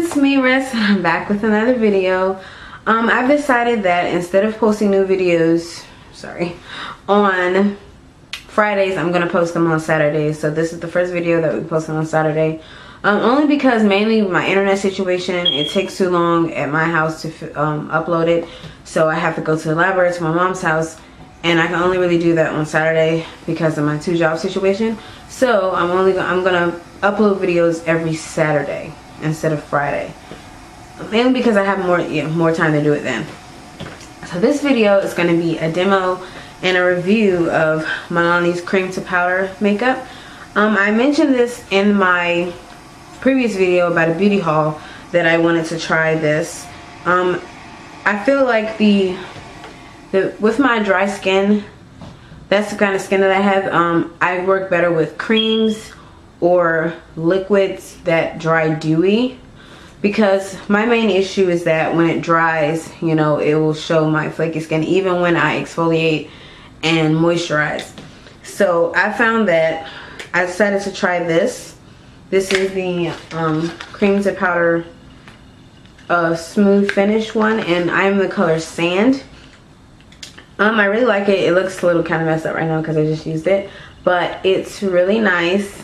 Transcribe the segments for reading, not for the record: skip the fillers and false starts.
It's me, Riss. I'm back with another video. I've decided that instead of posting new videos, on Fridays, I'm gonna post them on Saturdays. So this is the first video that we posted on Saturday. Only because mainly my internet situation, it takes too long at my house to upload it. So I have to go to the library to my mom's house, and I can only really do that on Saturday because of my 2-job situation. So I'm gonna upload videos every Saturday instead of Friday, mainly because I have more time to do it then. So this video is going to be a demo and a review of Milani's cream to powder makeup. I mentioned this in my previous video about a beauty haul that I wanted to try this. I feel like with my dry skin, that's the kind of skin that I have. I work better with creams or liquids that dry dewy, because my main issue is that when it dries, you know, it will show my flaky skin even when I exfoliate and moisturize. So I found that I decided to try this. This is the cream to powder smooth finish one, and I am the color Sand. I really like it. It looks a little kind of messed up right now because I just used it, but it's really nice.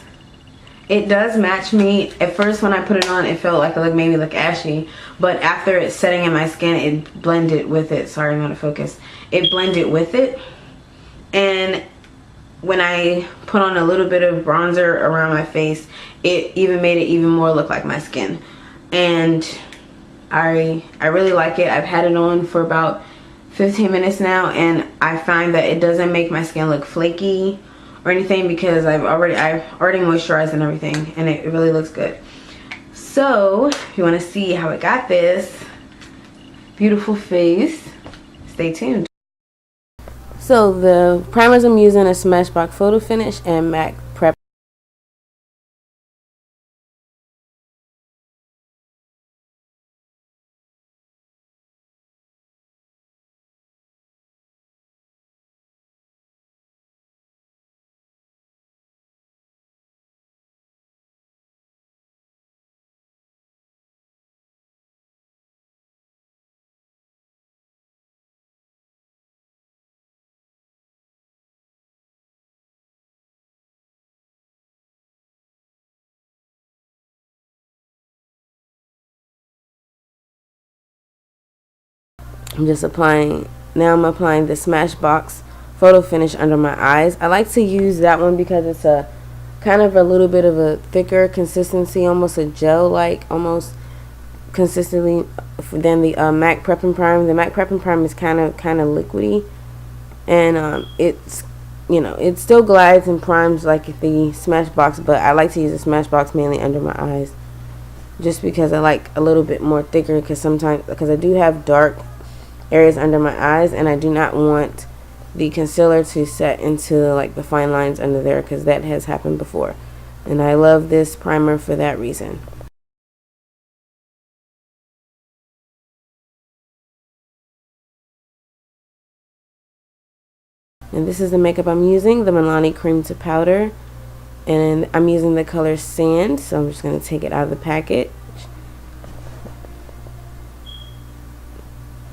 It does match me. At first when I put it on, it felt like it made me look ashy, but after it's setting in my skin, it blended with it. Sorry, I'm out of focus. It blended with it, and when I put on a little bit of bronzer around my face, it even made it even more look like my skin. And I really like it. I've had it on for about 15 minutes now, and I find that it doesn't make my skin look flaky or anything because I've already moisturized and everything, and it really looks good. So if you want to see how it got this beautiful face, stay tuned. So the primers I'm using are Smashbox Photo Finish and MAC Prep. I'm applying the Smashbox Photo Finish under my eyes. I like to use that one because it's a kind of a little bit of a thicker consistency, almost a gel-like, almost consistently than the MAC Prep and Prime. The MAC Prep and Prime is kind of liquidy, and it's, you know, it still glides and primes like the Smashbox, but I like to use the Smashbox mainly under my eyes, just because I like a little bit more thicker. Because I do have dark areas under my eyes, and I do not want the concealer to set into like the fine lines under there, because that has happened before, and I love this primer for that reason. And this is the makeup I'm using, the Milani cream to powder, and I'm using the color Sand, so I'm just going to take it out of the package.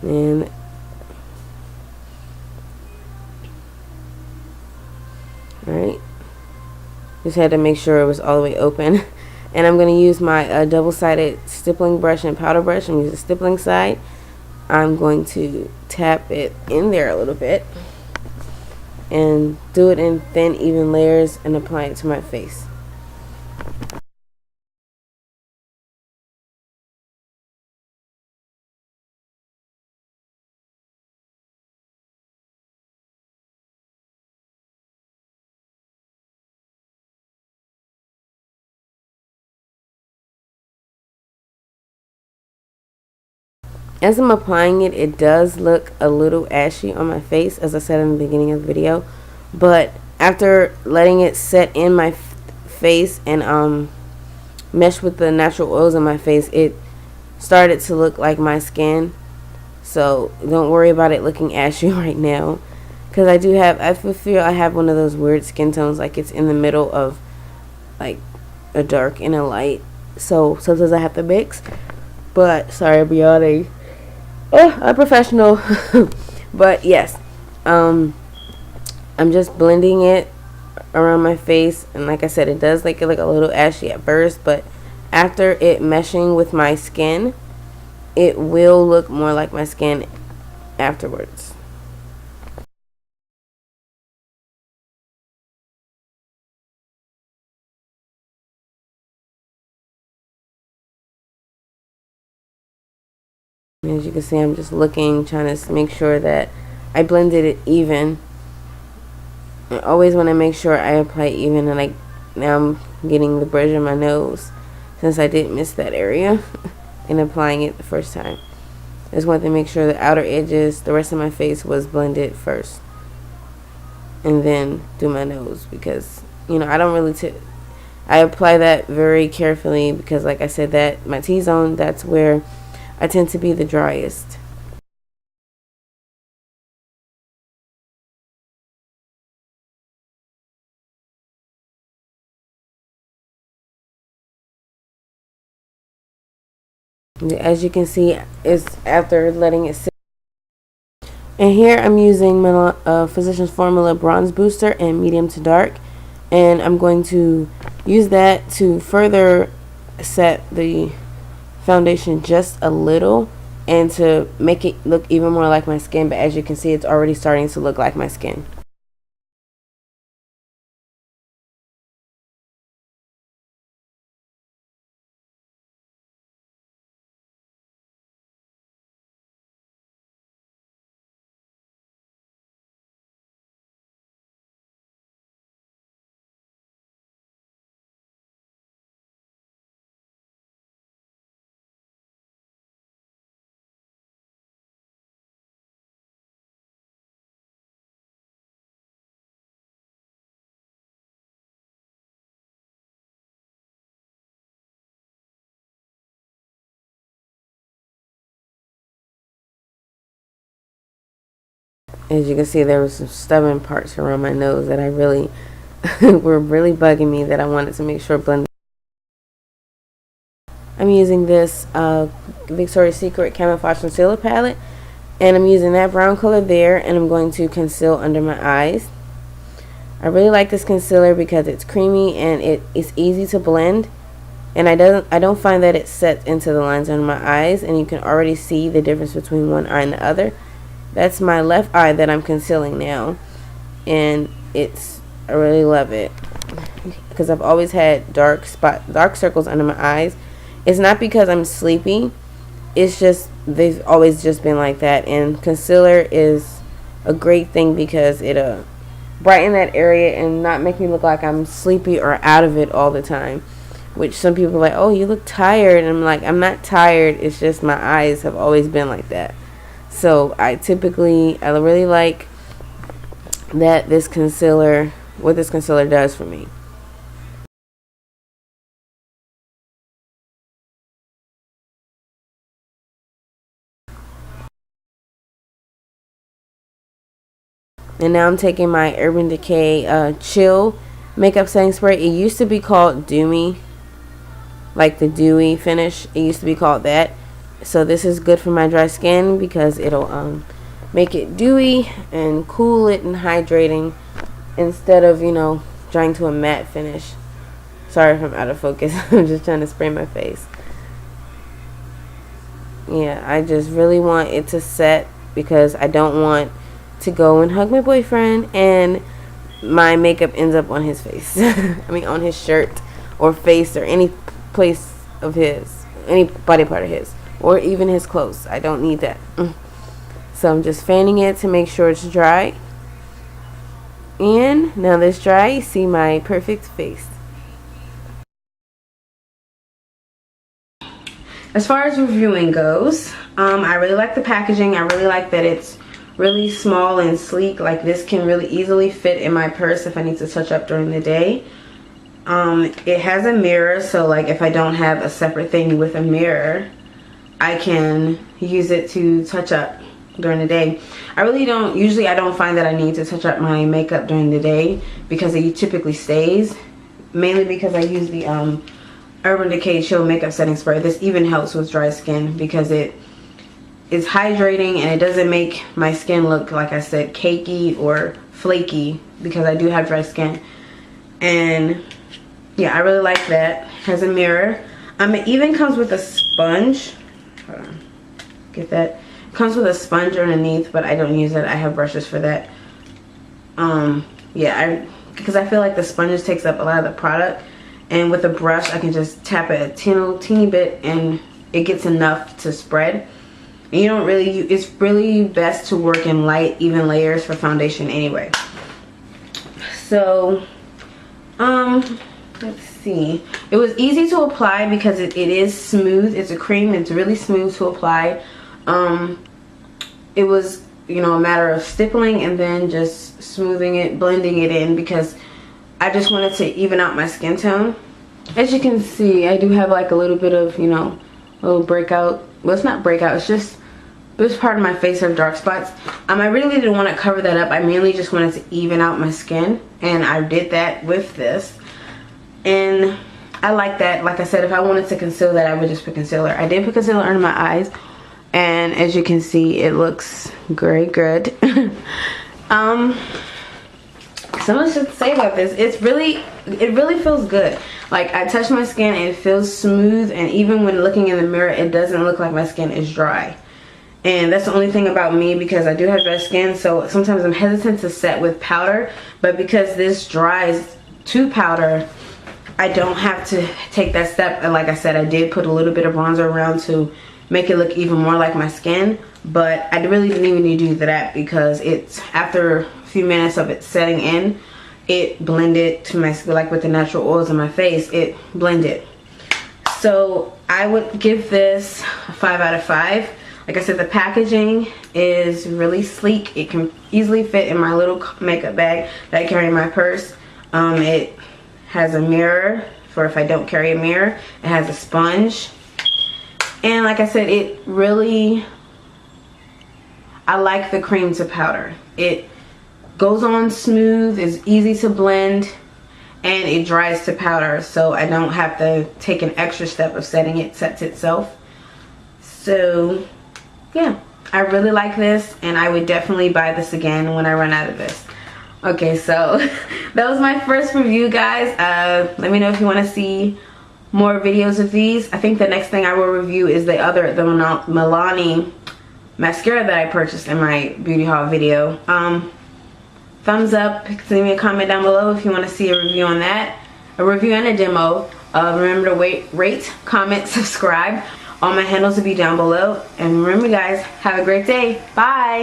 And alright, just had to make sure it was all the way open. And I'm going to use my double-sided stippling brush and powder brush. I'm using the stippling side. I'm going to tap it in there a little bit and do it in thin, even layers and apply it to my face. As I'm applying it, it does look a little ashy on my face, as I said in the beginning of the video, but after letting it set in my face and mesh with the natural oils on my face, it started to look like my skin. So don't worry about it looking ashy right now, because I feel I have one of those weird skin tones, like it's in the middle of like a dark and a light, so sometimes I have to mix. But sorry, I'm yawning. Oh, I'm professional. But yes, I'm just blending it around my face, and like I said, it does look a little ashy at first, but after it meshing with my skin, it will look more like my skin afterwards. As you can see, I'm just looking, trying to make sure that I blended it even. I always want to make sure I apply even, and now I'm getting the bridge of my nose since I did miss that area in applying it the first time. I just wanted to make sure the outer edges, the rest of my face was blended first, and then do my nose, because I don't really I apply that very carefully, because like I said, that my T-zone, that's where I tend to be the driest. As you can see, it's after letting it sit. And here I'm using my Physicians Formula Bronze Booster in medium to dark, and I'm going to use that to further set the foundation just a little and to make it look even more like my skin. But as you can see, it's already starting to look like my skin. As you can see, there was some stubborn parts around my nose that I really were really bugging me, that I wanted to make sure blended. I'm using this Victoria's Secret Camouflage Concealer Palette, and I'm using that brown color there, and I'm going to conceal under my eyes. I really like this concealer because it's creamy and it's easy to blend, and I don't find that it sets into the lines under my eyes, and you can already see the difference between one eye and the other. That's my left eye that I'm concealing now, and I really love it because I've always had dark circles under my eyes. It's not because I'm sleepy, it's just they've always just been like that, and concealer is a great thing because it brighten that area and not make me look like I'm sleepy or out of it all the time, which some people are like, oh, you look tired, and I'm like, I'm not tired, it's just my eyes have always been like that. So I really like that what this concealer does for me. And now I'm taking my Urban Decay Chill makeup setting spray. It used to be called Dewy, like the dewy finish. It used to be called that. So this is good for my dry skin because it'll make it dewy and cool it and hydrating instead of drying to a matte finish. Sorry if I'm out of focus. I'm just trying to spray my face. Yeah, I just really want it to set because I don't want to go and hug my boyfriend and my makeup ends up on his face. I mean on his shirt or face or any place of his, any body part of his, or even his clothes. I don't need that. So I'm just fanning it to make sure it's dry. And now that it's dry, you see my perfect face. As far as reviewing goes, I really like the packaging. I really like that it's really small and sleek. Like this can really easily fit in my purse if I need to touch up during the day. It has a mirror, so like if I don't have a separate thing with a mirror, I can use it to touch up during the day. Usually I don't find that I need to touch up my makeup during the day because it typically stays, mainly because I use the Urban Decay Chill Makeup Setting Spray. This even helps with dry skin because it is hydrating and it doesn't make my skin look, like I said, cakey or flaky because I do have dry skin. And yeah, I really like that. Has a mirror. It even comes with a sponge. Hold on. Get that? It comes with a sponge underneath, but I don't use it. I have brushes for that. Yeah, because I feel like the sponge takes up a lot of the product. And with a brush, I can just tap it a teeny bit and it gets enough to spread. And you don't really, it's really best to work in light, even layers for foundation anyway. So, let's see. It was easy to apply because it is smooth. It's a cream. It's really smooth to apply. It was, you know, a matter of stippling and then just smoothing it, blending it in because I just wanted to even out my skin tone. As you can see, I do have like a little bit of, you know, a little breakout. Well, it's not breakout. It's just this part of my face have dark spots. I really didn't want to cover that up. I mainly just wanted to even out my skin, and I did that with this. And I like that. Like I said, if I wanted to conceal that, I would just put concealer. I did put concealer under my eyes, and as you can see, it looks very good. So much to say about this. It really feels good. Like, I touch my skin and it feels smooth, and even when looking in the mirror, it doesn't look like my skin is dry. And that's the only thing about me, because I do have dry skin, so sometimes I'm hesitant to set with powder. But because this dries to powder, I don't have to take that step. And like I said, I did put a little bit of bronzer around to make it look even more like my skin. But I really didn't even need to do that because it's, after a few minutes of it setting in, it blended to my skin, like with the natural oils on my face, it blended. So I would give this a 5 out of 5. Like I said, the packaging is really sleek. It can easily fit in my little makeup bag that I carry in my purse. It has a mirror for if I don't carry a mirror. It has a sponge. And like I said, it really, I like the cream to powder. It goes on smooth, it's easy to blend, and it dries to powder, so I don't have to take an extra step of setting it, sets itself. So yeah, I really like this, and I would definitely buy this again when I run out of this. Okay, so that was my first review, guys. Let me know if you want to see more videos of these. I think the next thing I will review is the Milani mascara that I purchased in my beauty haul video. Thumbs up, leave me a comment down below if you want to see a review on that, a review and a demo. Remember to rate, comment, subscribe. All my handles will be down below. And remember, guys, have a great day. Bye.